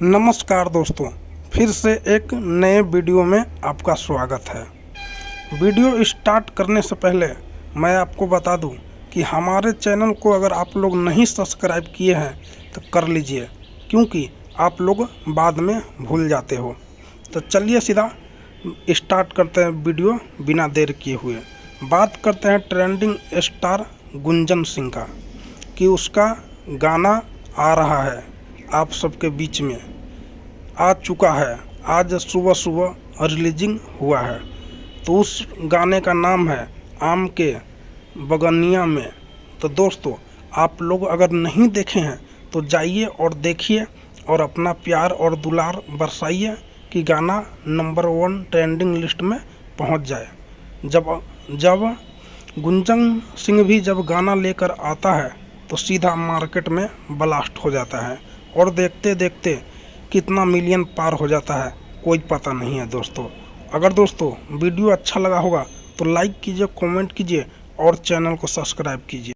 नमस्कार दोस्तों, फिर से एक नए वीडियो में आपका स्वागत है। वीडियो स्टार्ट करने से पहले मैं आपको बता दूं कि हमारे चैनल को अगर आप लोग नहीं सब्सक्राइब किए हैं तो कर लीजिए, क्योंकि आप लोग बाद में भूल जाते हो। तो चलिए सीधा स्टार्ट करते हैं वीडियो बिना देर किए हुए। बात करते हैं ट्रेंडिंग स्टार गुंजन सिंह का, कि उसका गाना आ रहा है आप सबके बीच में, आ चुका है। आज सुबह सुबह रिलीजिंग हुआ है। तो उस गाने का नाम है आम के बगनिया में। तो दोस्तों, आप लोग अगर नहीं देखे हैं तो जाइए और देखिए और अपना प्यार और दुलार बरसाइए कि गाना नंबर 1 ट्रेंडिंग लिस्ट में पहुंच जाए। जब गुंजन सिंह भी जब गाना लेकर आता है तो सीधा मार्केट में ब्लास्ट हो जाता है, और देखते देखते कितना मिलियन पार हो जाता है कोई पता नहीं है दोस्तों। अगर दोस्तों वीडियो अच्छा लगा होगा तो लाइक कीजिए, कमेंट कीजिए और चैनल को सब्सक्राइब कीजिए।